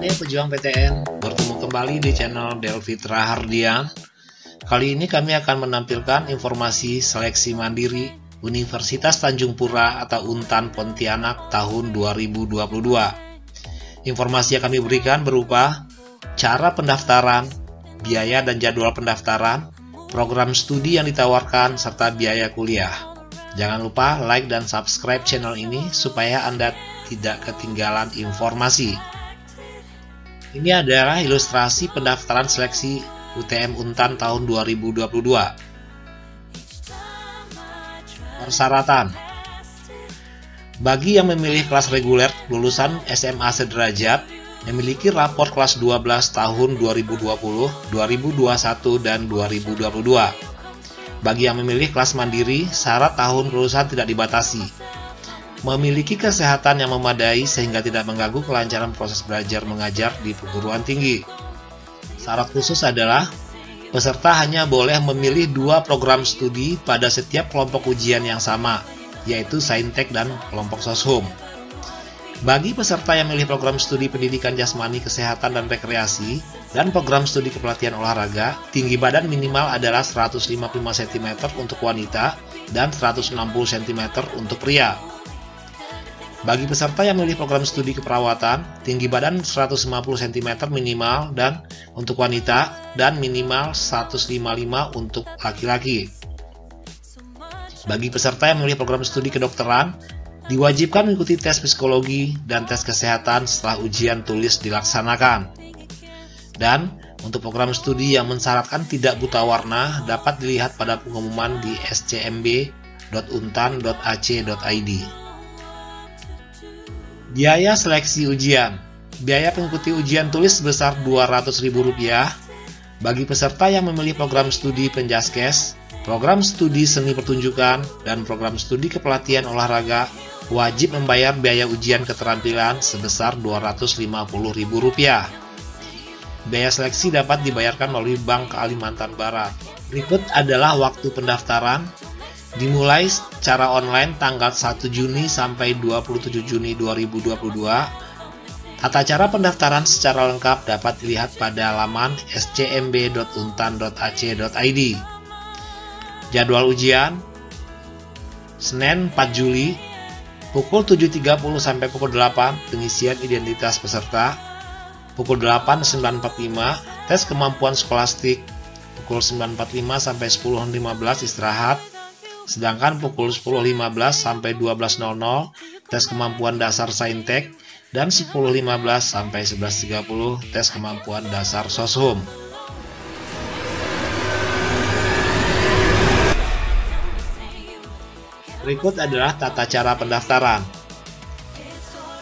Adik-adik pejuang PTN, bertemu kembali di channel Delfitra Hardian. Kali ini kami akan menampilkan informasi seleksi mandiri Universitas Tanjung Pura atau Untan Pontianak tahun 2022. Informasi yang kami berikan berupa cara pendaftaran, biaya dan jadwal pendaftaran, program studi yang ditawarkan, serta biaya kuliah. Jangan lupa like dan subscribe channel ini supaya Anda tidak ketinggalan informasi. Ini adalah ilustrasi pendaftaran seleksi UTM Untan tahun 2022. Persyaratan. Bagi yang memilih kelas reguler lulusan SMA sederajat, memiliki rapor kelas 12 tahun 2020, 2021, dan 2022. Bagi yang memilih kelas mandiri, syarat tahun kelulusan tidak dibatasi. Memiliki kesehatan yang memadai sehingga tidak mengganggu kelancaran proses belajar mengajar di perguruan tinggi. Syarat khusus adalah peserta hanya boleh memilih 2 program studi pada setiap kelompok ujian yang sama, yaitu Saintek dan kelompok Soshum. Bagi peserta yang memilih program studi pendidikan jasmani, kesehatan, dan rekreasi, dan program studi kepelatihan olahraga, tinggi badan minimal adalah 155 cm untuk wanita dan 160 cm untuk pria. Bagi peserta yang memilih program studi keperawatan, tinggi badan 150 cm minimal dan untuk wanita dan minimal 155 untuk laki-laki. Bagi peserta yang memilih program studi kedokteran, diwajibkan mengikuti tes psikologi dan tes kesehatan setelah ujian tulis dilaksanakan. Dan untuk program studi yang mensyaratkan tidak buta warna dapat dilihat pada pengumuman di scmb.untan.ac.id. Biaya seleksi ujian. Biaya pengikuti ujian tulis sebesar Rp200.000 bagi peserta yang memilih program studi Penjaskes, program studi seni pertunjukan, dan program studi kepelatihan olahraga wajib membayar biaya ujian keterampilan sebesar Rp250.000. Biaya seleksi dapat dibayarkan melalui Bank Kalimantan Barat. Berikut adalah waktu pendaftaran. Dimulai secara online tanggal 1 Juni sampai 27 Juni 2022. Tata cara pendaftaran secara lengkap dapat dilihat pada laman scmb.untan.ac.id. Jadwal ujian Senin 4 Juli pukul 7.30 sampai pukul 8 pengisian identitas peserta, pukul 8 9.45 tes kemampuan skolastik, pukul 9.45 sampai 10.15 istirahat, sedangkan pukul 10.15 sampai 12.00 tes kemampuan dasar Saintek dan 10.15 sampai 11.30 tes kemampuan dasar Soshum. Berikut adalah tata cara pendaftaran.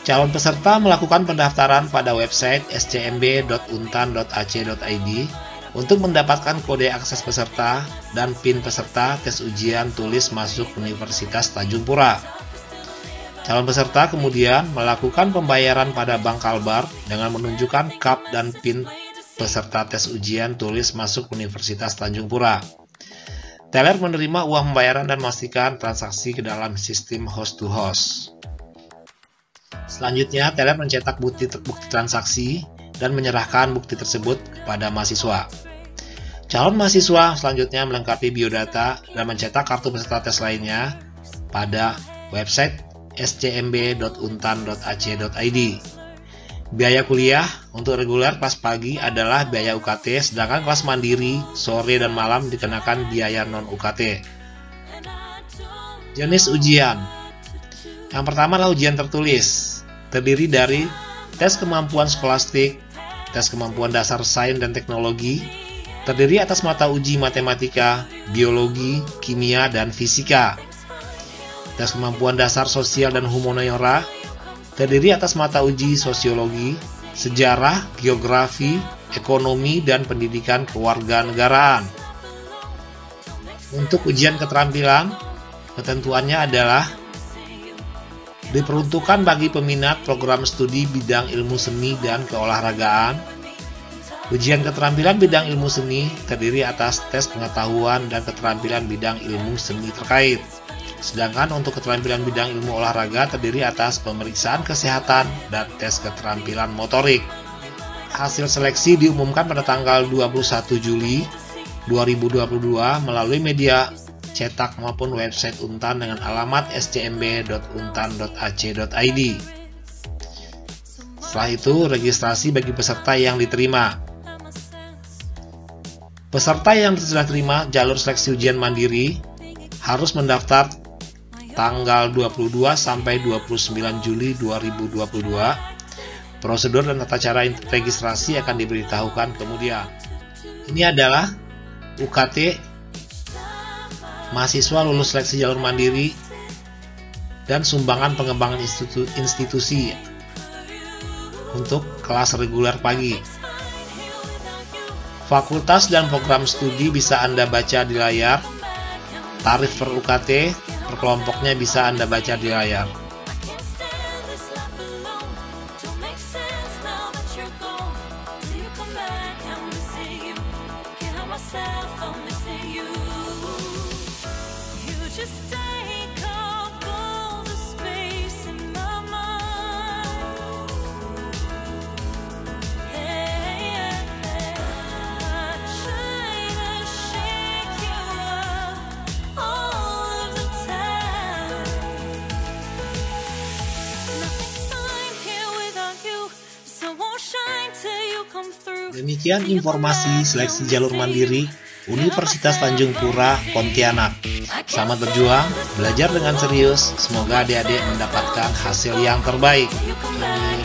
Calon peserta melakukan pendaftaran pada website scmb.untan.ac.id untuk mendapatkan kode akses peserta dan PIN peserta tes ujian tulis masuk Universitas Tanjung Pura. Calon peserta kemudian melakukan pembayaran pada Bank Kalbar dengan menunjukkan KAP dan PIN peserta tes ujian tulis masuk Universitas Tanjung Pura. Teller menerima uang pembayaran dan memastikan transaksi ke dalam sistem host to host. Selanjutnya, teller mencetak bukti transaksi dan menyerahkan bukti tersebut kepada mahasiswa. Calon mahasiswa selanjutnya melengkapi biodata dan mencetak kartu peserta tes lainnya pada website scmb.untan.ac.id. Biaya kuliah untuk reguler kelas pagi adalah biaya UKT, sedangkan kelas mandiri, sore dan malam dikenakan biaya non-UKT. Jenis ujian. Yang pertama adalah ujian tertulis, terdiri dari tes kemampuan skolastik, tes kemampuan dasar sains dan teknologi, terdiri atas mata uji matematika, biologi, kimia, dan fisika. Tes kemampuan dasar sosial dan humaniora, terdiri atas mata uji sosiologi, sejarah, geografi, ekonomi, dan pendidikan kewarganegaraan. Untuk ujian keterampilan, ketentuannya adalah diperuntukkan bagi peminat program studi bidang ilmu seni dan keolahragaan. Ujian keterampilan bidang ilmu seni terdiri atas tes pengetahuan dan keterampilan bidang ilmu seni terkait. Sedangkan untuk keterampilan bidang ilmu olahraga terdiri atas pemeriksaan kesehatan dan tes keterampilan motorik. hasil seleksi diumumkan pada tanggal 21 Juli 2022 melalui media cetak maupun website Untan dengan alamat scmb.untan.ac.id. Setelah itu, registrasi bagi peserta yang diterima. Peserta yang sudah terima jalur seleksi ujian mandiri harus mendaftar tanggal 22 sampai 29 Juli 2022. Prosedur dan tata cara registrasi akan diberitahukan kemudian. Ini adalah UKT mahasiswa lulus seleksi jalur mandiri dan sumbangan pengembangan institusi untuk kelas reguler pagi. Fakultas dan program studi bisa Anda baca di layar. Tarif per UKT per kelompoknya bisa Anda baca di layar. Demikian informasi seleksi jalur mandiri Universitas Tanjung Pura, Pontianak. Selamat berjuang, belajar dengan serius. Semoga adik-adik mendapatkan hasil yang terbaik. Amin.